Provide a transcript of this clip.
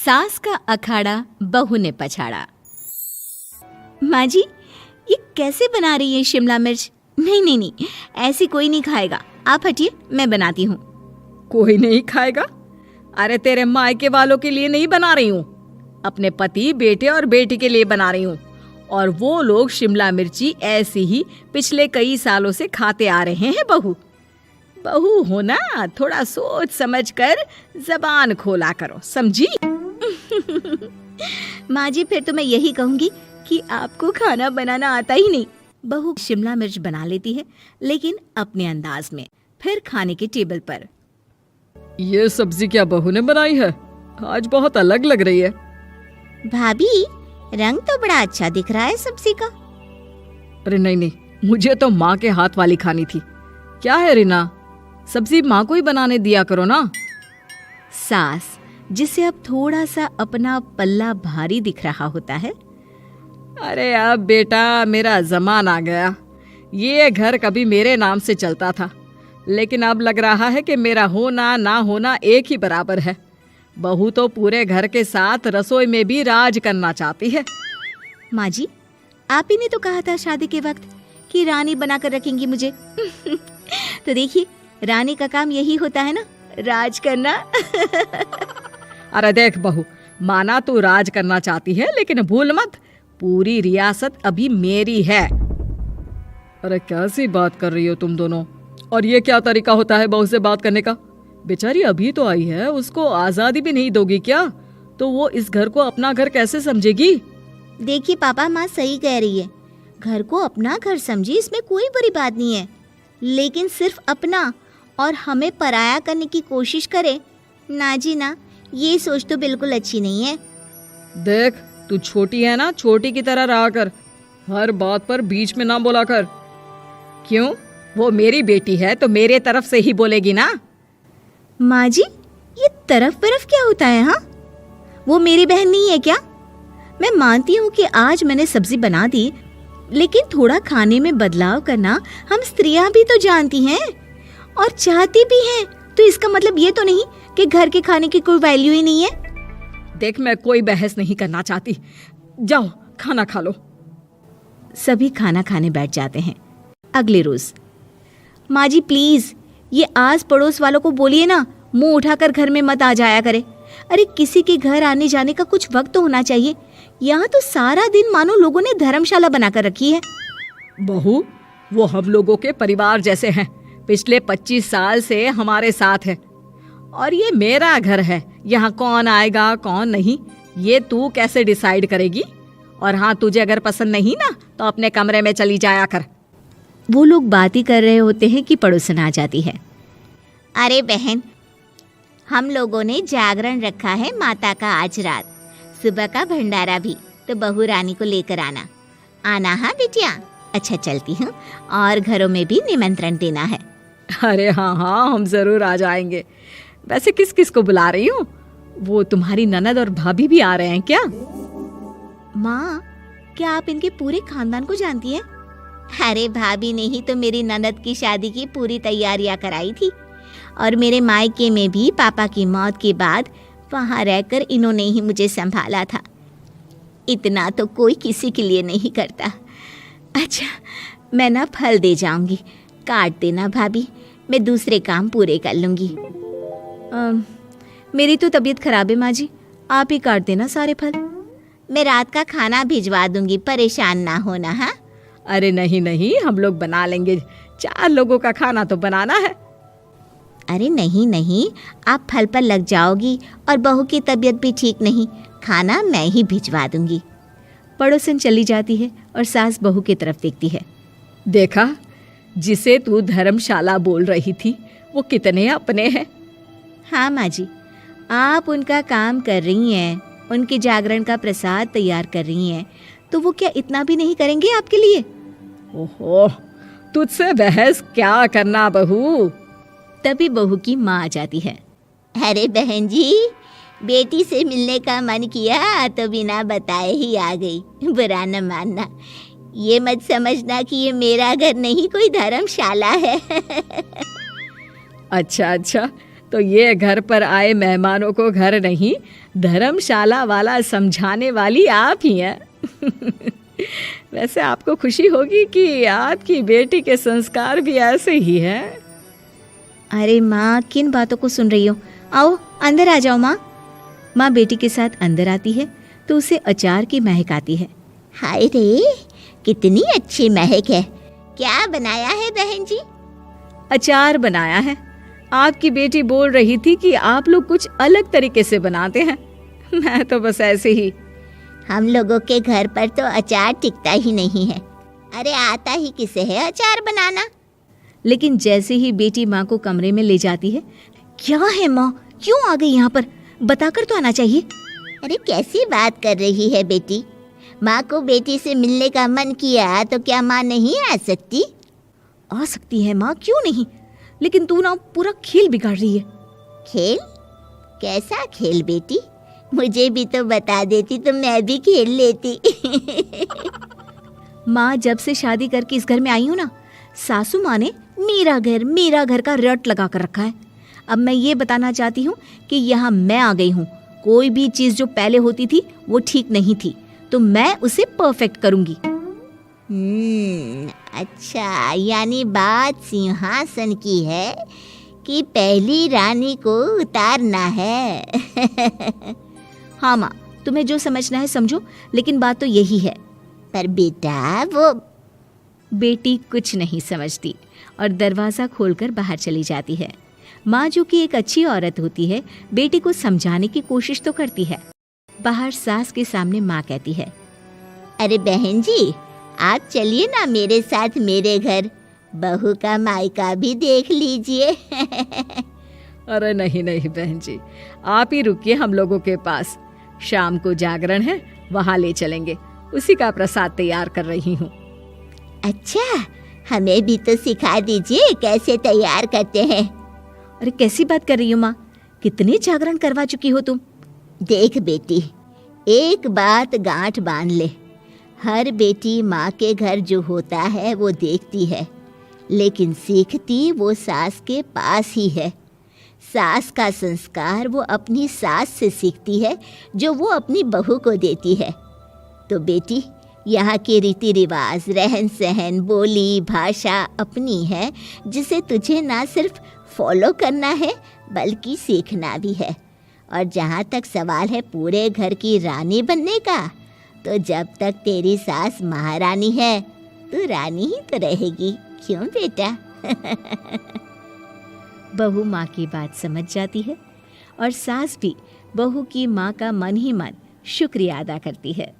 सास का अखाड़ा बहू ने पछाड़ा। माँ जी, ये कैसे बना रही है शिमला मिर्च? नहीं नहीं नहीं, ऐसी कोई नहीं खाएगा। आप हटिए, मैं बनाती हूँ। कोई नहीं खाएगा? अरे तेरे मायके वालों के लिए नहीं बना रही हूँ, अपने पति, बेटे और बेटी के लिए बना रही हूँ। और वो लोग शिमला मिर्ची ऐसी ही पिछले कई सालों से खाते आ रहे हैं। बहू बहू हो ना, थोड़ा सोच समझ कर जबान खोला करो, समझी? माँ जी, फिर तो मैं यही कहूँगी कि आपको खाना बनाना आता ही नहीं। बहू शिमला मिर्च बना लेती है, लेकिन अपने अंदाज में। फिर खाने के टेबल पर, ये सब्जी क्या बहू ने बनाई है? आज बहुत अलग लग रही है। भाभी, रंग तो बड़ा अच्छा दिख रहा है सब्जी का। अरे नहीं नहीं, मुझे तो माँ के हाथ वाली खानी थी। क्या है रीना, सब्जी माँ को ही बनाने दिया करो ना। सास, जिसे अब थोड़ा सा अपना पल्ला भारी दिख रहा होता है। अरे अब बेटा मेरा जमाना आ गया। ये घर कभी मेरे नाम से चलता था, लेकिन अब लग रहा है कि मेरा होना ना होना एक ही बराबर है। बहू तो पूरे घर के साथ रसोई में भी राज करना चाहती है। माँ जी, आप ही ने तो कहा था शादी के वक्त कि रानी बनाकर रखेंगी मुझे। तो देखिए, रानी का काम यही होता है ना, राज करना। अरे देख बहू, माना तू राज करना चाहती है, लेकिन भूल मत, पूरी रियासत अभी मेरी है। अरे कैसी बात कर रही हो तुम दोनों? और ये क्या तरीका होता है बहू से बात करने का? बेचारी अभी तो आई है, उसको आजादी भी नहीं दोगी क्या? तो वो इस घर को अपना घर कैसे समझेगी? देखिए पापा, माँ सही कह रही है। घर को अपना घर समझी, इसमें कोई बुरी बात नहीं है। लेकिन सिर्फ अपना और हमें पराया करने की कोशिश करे ना जी ना, ये सोच तो बिल्कुल अच्छी नहीं है। देख, तू छोटी है ना, छोटी की तरह रहा कर। हर बात पर बीच में ना बोला कर। क्यों? वो मेरी बेटी है तो मेरे तरफ से ही बोलेगी ना। माँ जी, ये तरफ क्या होता है? हाँ, वो मेरी बहन नहीं है क्या? मैं मानती हूँ कि आज मैंने सब्जी बना दी, लेकिन थोड़ा खाने में बदलाव करना हम स्त्रियां भी तो जानती हैं और चाहती भी हैं। तो इसका मतलब ये तो नहीं कि घर के खाने की कोई वैल्यू ही नहीं है। देख, मैं कोई बहस नहीं करना चाहती, जाओ खाना खा लो। सभी खाना खाने बैठ जाते हैं। अगले रोज, माँ जी प्लीज, ये आस पड़ोस वालों को बोलिए ना, मुंह उठाकर घर में मत आ जाया करे। अरे किसी के घर आने जाने का कुछ वक्त तो होना चाहिए। यहाँ तो सारा दिन मानो लोगों ने धर्मशाला बनाकर रखी है। बहू, वो हम लोगों के परिवार जैसे हैं, पिछले 25 साल से हमारे साथ है। और ये मेरा घर है, यहाँ कौन आएगा कौन नहीं ये तू कैसे डिसाइड करेगी? और हाँ, तुझे अगर पसंद नहीं ना तो अपने कमरे में चली जाया कर। वो लोग बात ही कर रहे होते हैं कि पड़ोसन आ जाती है। अरे बहन, हम लोगों ने जागरण रखा है माता का आज रात, सुबह का भंडारा भी, तो बहू रानी को लेकर आना। आना हाँ बिटिया? अच्छा चलती हूँ, और घरों में भी निमंत्रण देना है। अरे हाँ हाँ, हम जरूर आ जाएंगे। वैसे किस किस को बुला रही हूँ? वो तुम्हारी ननद और भाभी भी आ रहे हैं क्या? माँ, क्या आप इनके पूरे खानदान को जानती हैं? अरे भाभी ने ही तो मेरी ननद की शादी की पूरी तैयारियां कराई थी, और मेरे मायके में भी पापा की मौत के बाद वहाँ रहकर इन्होंने ही मुझे संभाला था। इतना तो कोई किसी के लिए नहीं करता। अच्छा, मैं ना फल दे जाऊंगी, काट देना भाभी, मैं दूसरे काम पूरे कर लूंगी। मेरी तो तबीयत खराब है माँ जी, आप ही काट देना सारे फल। मैं रात का खाना भिजवा दूंगी, परेशान ना होना। हाँ? अरे नहीं नहीं, हम लोग बना लेंगे, 4 लोगों का खाना तो बनाना है। अरे नहीं नहीं, आप फल पर लग जाओगी, और बहू की तबीयत भी ठीक नहीं, खाना मैं ही भिजवा दूंगी। पड़ोसन चली जाती है और सास बहू की तरफ देखती है। देखा, जिसे तू धर्मशाला बोल रही थी वो कितने अपने हैं। हाँ माँ जी, आप उनका काम कर रही हैं, उनके जागरण का प्रसाद तैयार कर रही हैं, तो वो क्या इतना भी नहीं करेंगे आपके लिए? ओहो, तुझसे बहस क्या करना बहू। तभी बहू की माँ आ जाती है। अरे बहन जी, बेटी से मिलने का मन किया तो बिना बताए ही आ गई, बुरा न मानना। ये मत समझना कि ये मेरा घर नहीं, कोई धर्मशाला है। अच्छा अच्छा, तो ये घर पर आए मेहमानों को घर नहीं धर्मशाला वाला समझाने वाली आप ही हैं। वैसे आपको खुशी होगी कि आपकी बेटी के संस्कार भी ऐसे ही हैं। अरे माँ, किन बातों को सुन रही हो? आओ अंदर आ जाओ माँ। माँ बेटी के साथ अंदर आती है तो उसे अचार की महक आती है। हाय रे, कितनी अच्छी महक है। क्या बनाया है बहन जी? अचार बनाया है। आपकी बेटी बोल रही थी कि आप लोग कुछ अलग तरीके से बनाते हैं। मैं तो बस ऐसे ही। हम लोगों के घर पर तो अचार टिकता ही नहीं है। अरे आता ही किसे है अचार बनाना? लेकिन जैसे ही बेटी माँ को कमरे में ले जाती है, क्या है माँ, क्यों आ गई यहाँ पर? बताकर तो आना चाहिए। अरे कैसी बात कर रही है बेटी? माँ को बेटी से मिलने का मन किया तो क्या माँ नहीं आ सकती? आ सकती है माँ, क्यों नहीं, लेकिन तू ना पूरा खेल बिगाड़ रही है। खेल? कैसा खेल बेटी? मुझे भी तो बता देती तो मैं भी खेल लेती। माँ, जब से शादी करके इस घर में आई हूँ ना, सासू माँ ने मेरा घर का रट लगा कर रखा है। अब मैं ये बताना चाहती हूँ कि यहाँ मैं आ गई हूँ। कोई भी चीज़ जो पहले होती थी वो ठीक नहीं थी, तो मैं उसे परफेक्ट करूँगी। अच्छा, यानी बात सिंहासन की है कि पहली रानी को उतारना है। हाँ माँ, तुम्हें जो समझना है समझो, लेकिन बात तो यही है। पर बेटा वो... बेटी कुछ नहीं समझती और दरवाज़ा खोलकर बाहर चली जाती है। माँ, जो कि एक अच्छी औरत होती है, बेटी को समझाने की कोशिश तो करती है। बाहर सास के सामने माँ कहती है, अरे बहन जी, आप चलिए ना मेरे साथ मेरे घर, बहू का मायका भी देख लीजिए। अरे नहीं नहीं बहन जी, आप ही रुकिए हम लोगों के पास। शाम को जागरण है, वहाँ ले चलेंगे। उसी का प्रसाद तैयार कर रही हूँ। अच्छा, हमें भी तो सिखा दीजिए कैसे तैयार करते हैं। अरे कैसी बात कर रही हो माँ, कितने जागरण करवा चुकी हो तुम? देख बेटी, एक बात गांठ बांध ले, हर बेटी माँ के घर जो होता है वो देखती है, लेकिन सीखती वो सास के पास ही है। सास का संस्कार वो अपनी सास से सीखती है, जो वो अपनी बहू को देती है। तो बेटी, यहाँ के रीति रिवाज, रहन सहन, बोली भाषा अपनी है, जिसे तुझे ना सिर्फ फॉलो करना है बल्कि सीखना भी है। और जहाँ तक सवाल है पूरे घर की रानी बनने का, तो जब तक तेरी सास महारानी है, तू रानी ही तो रहेगी। क्यों बेटा? बहू माँ की बात समझ जाती है और सास भी बहू की माँ का मन ही मन शुक्रिया अदा करती है।